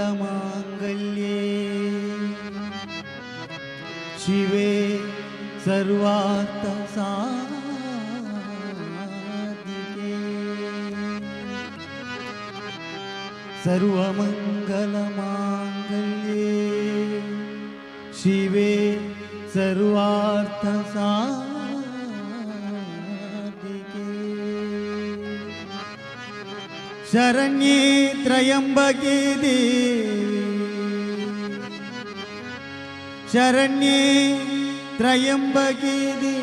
सर्वमङ्गलमाङ्गल्ये शिवे सर्वार्थसाधिके सर्वमङ्गलमाङ्गल्ये शिवे सर्वार्थसाधिके शरण्ये त्र्यम्बके देवी शरण्ये त्र्यम्बके देवी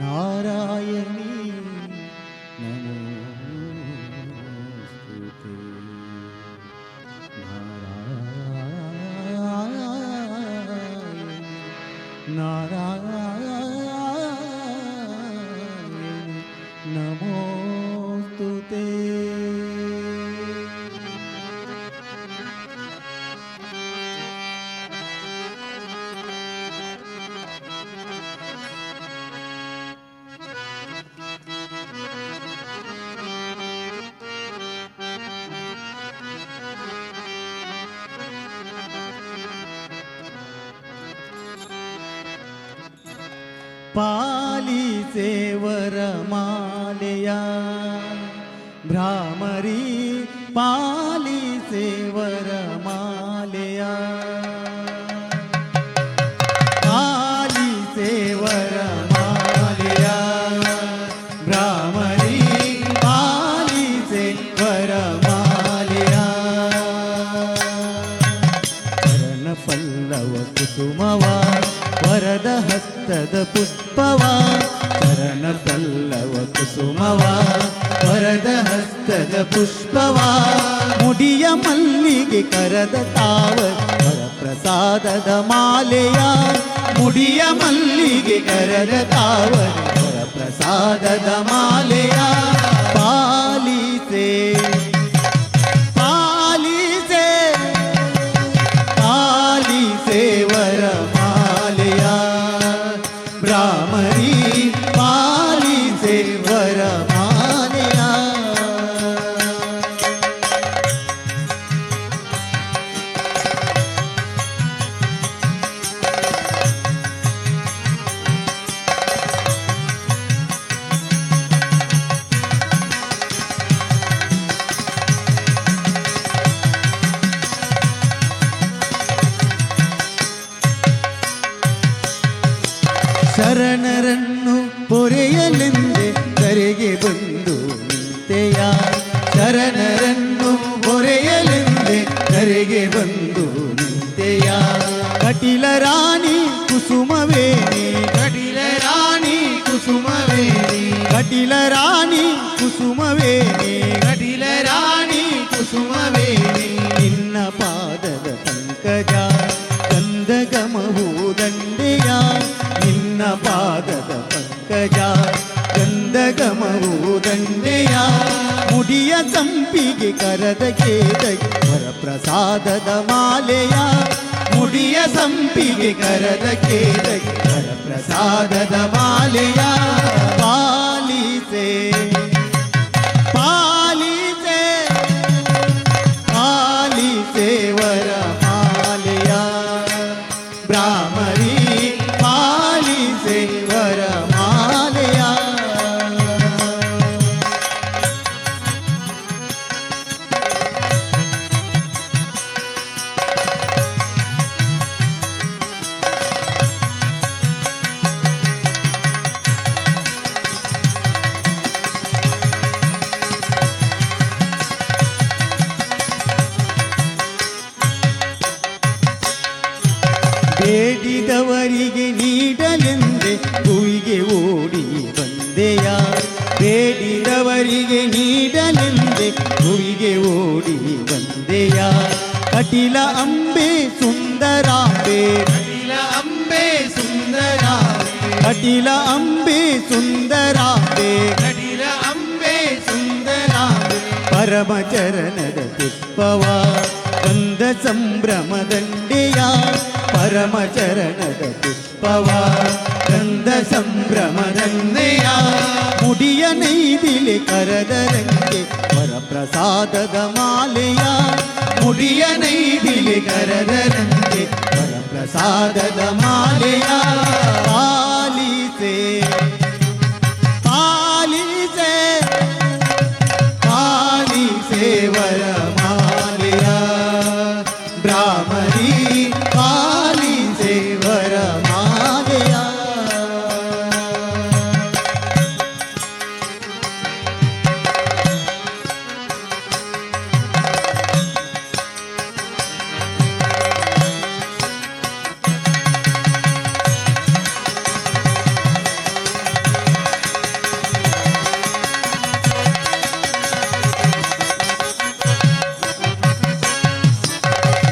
नारायणी नमोस्तुते नारायणी नमोस्तुते। पालिसे वरमालया भ्रामरी पालिसे वरमालया पालिसे वरमालया भ्रामरी पालिसे वरमालया चरण पल्लव कुसुमवा वरद हस्तद पुष्पवा चरण पल्लव कुसुमवा वरद हस्तद पुष्पवा मुडिय मल्लिಗೆ ಕರದ ತಾವ ವರಪ್ರಸಾದದ ಮಾಲೆಯ ಮುಡಿಯ ಮಲ್ಲಿಗೆ ಕರದ ತಾವ ವರಪ್ರಸಾದದ ಮಾಲೆಯ ಪಾಲಿಸೆ ಪಾಲಿಸೆ ಪಾಲಿಸೆ ವರಮಾಲೆಯ ಭ್ರಾಮರಿ ಪಾಲಿಸೆ ವರಮಾಲೆಯ ಶರಣರನ್ನು ಪೊರೆಯಲೆಂದೆ ಕರೆಗೆ ಬಂದು ನಿಂತೆಯ ಶರಣರನ್ನು ಪೊರೆಯಲೆಂದೆ ಕರೆಗೆ ಬಂದು ನಿಂತೆಯ ಕಟಿಲ ರಾಣಿ ಕುಸುಮವೇಣಿ ಕಟಿಲ ರಾಣಿ ಕುಸುಮವೇಣಿ ಕಟಿಲ ರಾಣಿ ಕುಸುಮವೇಣಿ ಕಟಿಲ ರಾಣಿ ಕುಸುಮವೇಣಿ ನಿನ್ನ ಪಾದದ ಪಂಕಜ ಗಂಧಗಮವು ದಂಡೆಯ ನಿನ್ನ ಪಾದದ ಪಂಕಜ ಗಂಧಗಮವು ದಂಡೆಯ ಮುಡಿಯ ಸಂಪಿಗೆ ಕರದ ಕೇದಗಿ ವರಪ್ರಸಾದದ ಮಾಲೆಯ ಮುಡಿಯ ಸಂಪಿಗೆ ಕರದ ಕೇದಗಿ ವರಪ್ರಸಾದದ ಮಾಲೆಯ ಪಾಲಿಸೆ ಪಾಲಿಸೆ ಪಾಲಿಸೆ ವರಮಾಲೆಯ ಭ್ರಾಮರಿ ಪಾಲಿಸೆ ವರಮಾಲೆಯ ಬೇಡಿದವರಿಗೆ ನೀಡಲೆಂದೆ ಭೂಮಿಗೆ ಓಡಿ ಬಂದೆಯ ಬೇಡಿದವರಿಗೆ ನೀಡಲೆಂದೆ ಭೂಮಿಗೆ ಓಡಿ ಬಂದೆಯ ಕಟಿಲ ಅಂಬೆ ಸುಂದರಾಂಬೆ ಕಟಿಲ ಅಂಬೆ ಸುಂದರಾಂಬೆ ಕಟಿಲ ಅಂಬೆ ಸುಂದರಾಂಬೆ ಕಟಿಲ ಅಂಬೆ ಸುಂದರಾಂಬೆ ಪರಮಚರಣದ ಪುಷ್ಪವ ಗಂಧ ಸಂಭ್ರಮದಂಡೆಯ ಪರಮಚರಣದ ಪುಷ್ಪವ ಗಂಧ ಸಂಭ್ರಮದಂಡೆಯ ಮುಡಿಯ ನೈದಿಲೆ ಕರದರಂಗೆ ವರಪ್ರಸಾದದ ಮಾಲೆಯ ಮುಡಿಯ ನೈದಿಲೆ ಕರದರಂಗೆ ವರಪ್ರಸಾದದ ಮಾಲೆಯ ಪಾಲಿಸೆ ಪಾಲಿಸೆ ಪಾಲಿಸೆ ವರಮಾಲೆಯ ಬ್ರಾಹ್ಮಣಿ ಪಾಲಿಸೆ ವರಮಾಲೆಯ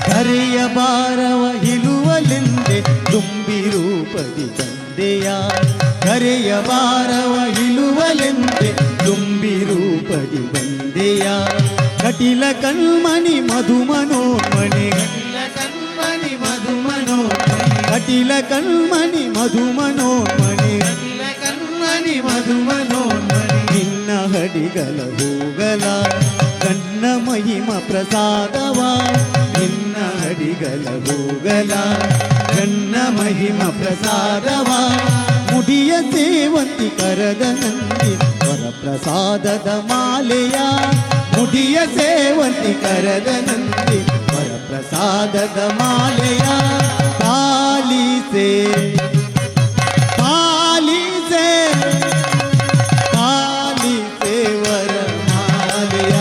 ಕರೆಯ ಬಾರವ ಹಿಲುವಲೆಂದೆ ತುಂಬಿ ರೂಪದಿ ತಂದೆಯ ಕರೆಯ ಬಾರವ ಹಿಲುವಲೆಂದೆ ತುಂಬಿ ರೂಪದಿ ಬಂದೆಯ ಕಟಿಲ ಕಣ್ಮಣಿ ಮಧುಮನೋನ್ಮಣಿ ಕಟಿಲ ಕಣ್ಮಣಿ ಮಧುಮನೋನ್ಮಣಿ ಕಟಿಲ ಕಣ್ಮಣಿ ಮಧುಮನೋನ್ಮಣಿ ಕಟಿಲ ಕಣ್ಮಣಿ ಮಧುಮನೋನ್ಮಣಿ ನಿನ್ನ ಹಡಿಗಲ ಹೋಗಲ ಕಣ್ಣ ಮಹಿಮ ಪ್ರಸಾದವ ನಿನ್ನ ಹಡಿಗಲ ಹೋಗಲ ಕಣ್ಣ ಮಹಿಮ ಪ್ರಸಾದವ ಮುಡಿಯ ಸೇವಂತಿ ಕರದ ನಂದಿ ವರಪ್ರಸಾದದ ಮಾಲೆಯ ಮುಡಿಯ ಸೇವಂತಿ ಕರದ ನಂದಿ ವರಪ್ರಸಾದದ ಮಾಲೆಯ ಪಾಲಿಸೆ ಪಾಲಿಸೆ ಪಾಲಿಸೆ ವರಮಾಲೆಯ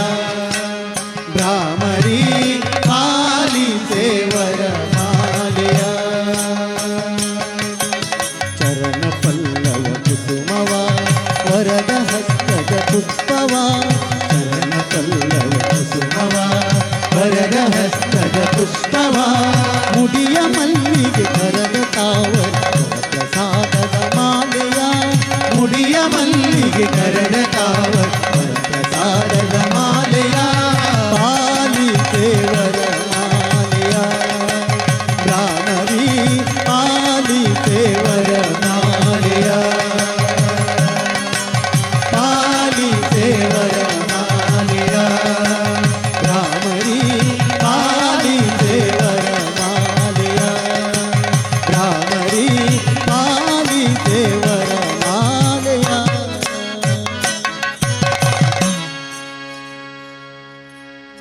ಬ್ರಾಹ್ಮ